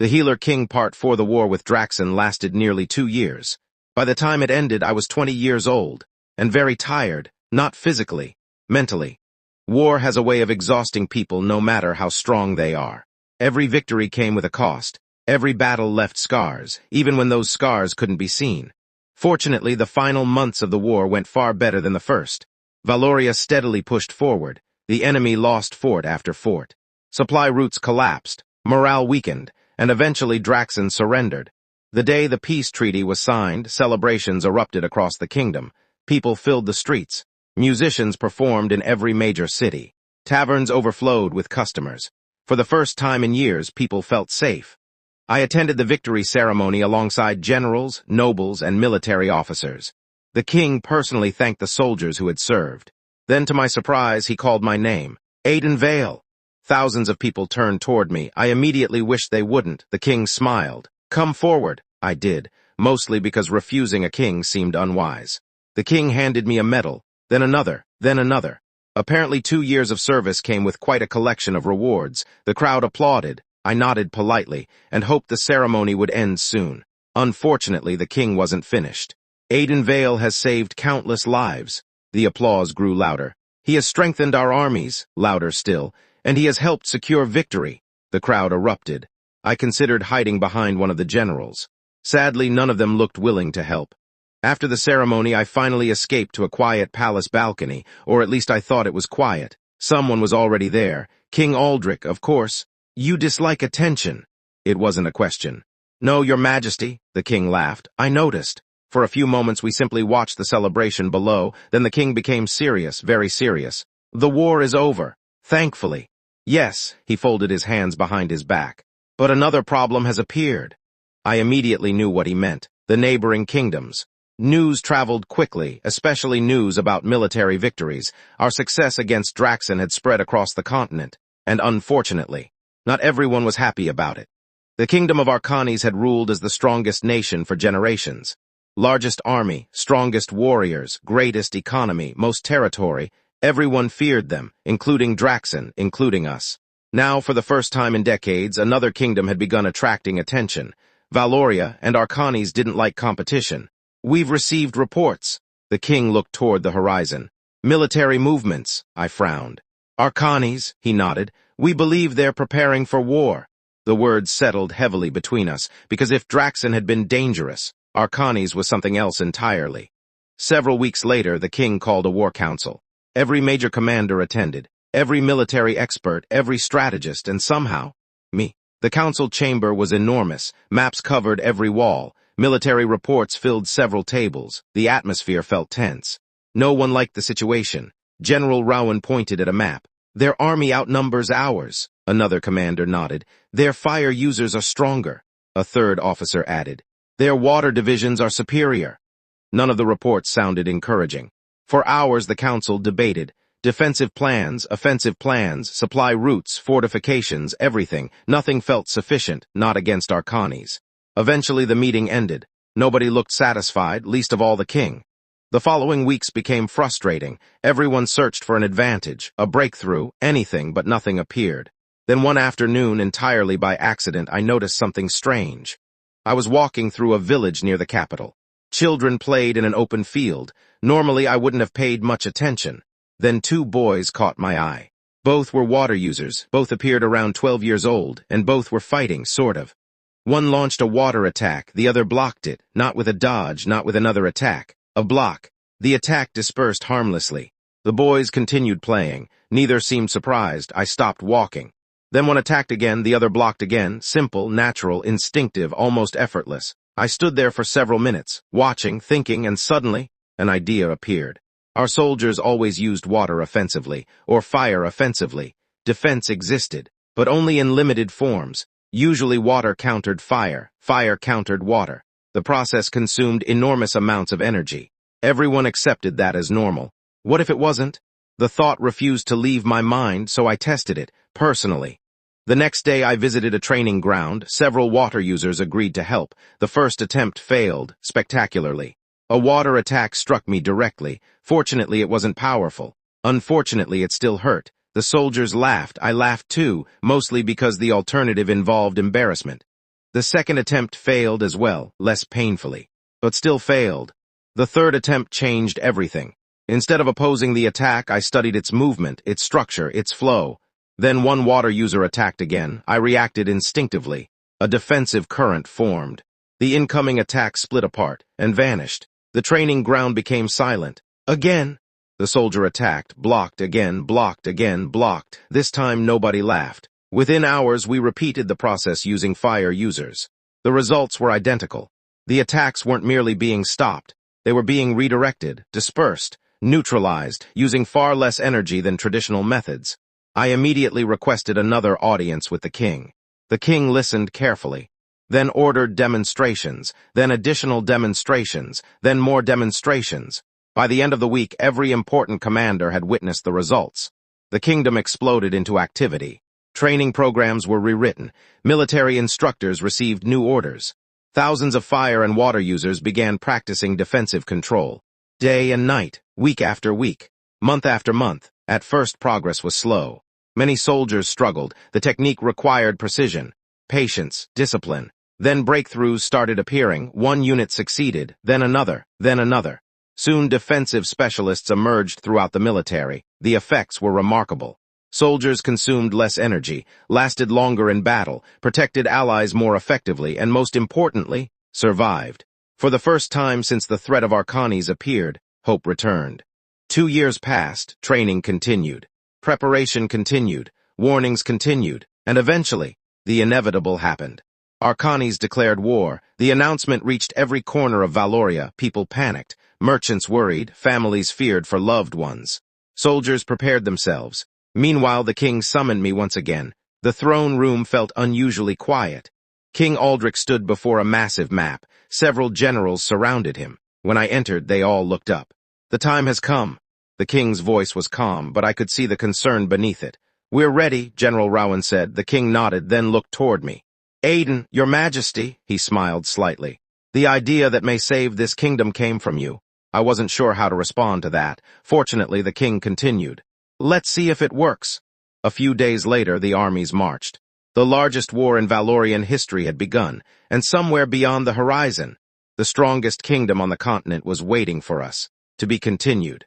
The Healer King Part 4. The war with Draxon lasted nearly 2 years. By the time it ended, I was 20 years old, and very tired, not physically, mentally. War has a way of exhausting people no matter how strong they are. Every victory came with a cost. Every battle left scars, even when those scars couldn't be seen. Fortunately, the final months of the war went far better than the first. Valoria steadily pushed forward. The enemy lost fort after fort. Supply routes collapsed, morale weakened, and eventually Draxon surrendered. The day the peace treaty was signed, celebrations erupted across the kingdom. People filled the streets. Musicians performed in every major city. Taverns overflowed with customers. For the first time in years, people felt safe. I attended the victory ceremony alongside generals, nobles, and military officers. The king personally thanked the soldiers who had served. Then, to my surprise, he called my name, Aiden Vale. Thousands of people turned toward me. I immediately wished they wouldn't. The king smiled. Come forward. I did, mostly because refusing a king seemed unwise. The king handed me a medal, then another, then another. Apparently 2 years of service came with quite a collection of rewards. The crowd applauded. I nodded politely and hoped the ceremony would end soon. Unfortunately, the king wasn't finished. Aiden Vale has saved countless lives. The applause grew louder. He has strengthened our armies, louder still, and he has helped secure victory. The crowd erupted. I considered hiding behind one of the generals. Sadly, none of them looked willing to help. After the ceremony, I finally escaped to a quiet palace balcony, or at least I thought it was quiet. Someone was already there. King Aldrich, of course. You dislike attention. It wasn't a question. No, Your Majesty, the king laughed. I noticed. For a few moments we simply watched the celebration below, then the king became serious, very serious. The war is over. Thankfully. Yes, he folded his hands behind his back. But another problem has appeared. I immediately knew what he meant. The neighboring kingdoms. News traveled quickly, especially news about military victories. Our success against Draxon had spread across the continent, and unfortunately, not everyone was happy about it. The kingdom of Arcanes had ruled as the strongest nation for generations. Largest army, strongest warriors, greatest economy, most territory. Everyone feared them, including Draxon, including us. Now, for the first time in decades, another kingdom had begun attracting attention. Valoria and Arcanes didn't like competition. We've received reports. The king looked toward the horizon. Military movements, I frowned. Arcanes, he nodded. We believe they're preparing for war. The words settled heavily between us, because if Draxon had been dangerous, Arcanes was something else entirely. Several weeks later, the king called a war council. Every major commander attended, every military expert, every strategist, and somehow, me. The council chamber was enormous. Maps covered every wall. Military reports filled several tables. The atmosphere felt tense. No one liked the situation. General Rowan pointed at a map. Their army outnumbers ours. Another commander nodded. Their fire users are stronger. A third officer added. Their water divisions are superior. None of the reports sounded encouraging. For hours the council debated. Defensive plans, offensive plans, supply routes, fortifications, everything. Nothing felt sufficient, not against Arcanes. Eventually the meeting ended. Nobody looked satisfied, least of all the king. The following weeks became frustrating. Everyone searched for an advantage, a breakthrough, anything, but nothing appeared. Then one afternoon, entirely by accident, I noticed something strange. I was walking through a village near the capital. Children played in an open field. Normally I wouldn't have paid much attention. Then 2 boys caught my eye. Both were water users, both appeared around 12 years old, and both were fighting, sort of. One launched a water attack, the other blocked it, not with a dodge, not with another attack. A block. The attack dispersed harmlessly. The boys continued playing. Neither seemed surprised. I stopped walking. Then one attacked again, the other blocked again. Simple, natural, instinctive, almost effortless. I stood there for several minutes, watching, thinking, and suddenly, an idea appeared. Our soldiers always used water offensively, or fire offensively. Defense existed, but only in limited forms. Usually water countered fire, fire countered water. The process consumed enormous amounts of energy. Everyone accepted that as normal. What if it wasn't? The thought refused to leave my mind, so I tested it, personally. The next day I visited a training ground. Several water users agreed to help. The first attempt failed, spectacularly. A water attack struck me directly. Fortunately, it wasn't powerful. Unfortunately, it still hurt. The soldiers laughed. I laughed too, mostly because the alternative involved embarrassment. The second attempt failed as well, less painfully, but still failed. The third attempt changed everything. Instead of opposing the attack, I studied its movement, its structure, its flow. Then one water user attacked again. I reacted instinctively. A defensive current formed. The incoming attack split apart and vanished. The training ground became silent. Again. The soldier attacked, blocked again, blocked again, blocked. This time nobody laughed. Within hours, we repeated the process using fire users. The results were identical. The attacks weren't merely being stopped. They were being redirected, dispersed, neutralized, using far less energy than traditional methods. I immediately requested another audience with the king. The king listened carefully, then ordered demonstrations, then additional demonstrations, then more demonstrations. By the end of the week, every important commander had witnessed the results. The kingdom exploded into activity. Training programs were rewritten. Military instructors received new orders. Thousands of fire and water users began practicing defensive control. Day and night, week after week, month after month. At first, progress was slow. Many soldiers struggled. The technique required precision, patience, discipline. Then breakthroughs started appearing. One unit succeeded, then another, then another. Soon defensive specialists emerged throughout the military. The effects were remarkable. Soldiers consumed less energy, lasted longer in battle, protected allies more effectively, and most importantly, survived. For the first time since the threat of Arcanes appeared, hope returned. 2 years passed, training continued, preparation continued, warnings continued, and eventually, the inevitable happened. Arcanes declared war. The announcement reached every corner of Valoria. People panicked, merchants worried, families feared for loved ones. Soldiers prepared themselves. Meanwhile, the king summoned me once again. The throne room felt unusually quiet. King Aldrich stood before a massive map. Several generals surrounded him. When I entered, they all looked up. The time has come. The king's voice was calm, but I could see the concern beneath it. We're ready, General Rowan said. The king nodded, then looked toward me. Aiden, your majesty, he smiled slightly. The idea that may save this kingdom came from you. I wasn't sure how to respond to that. Fortunately, the king continued. Let's see if it works. A few days later, the armies marched. The largest war in Valorian history had begun, and somewhere beyond the horizon, the strongest kingdom on the continent was waiting for us, to be continued.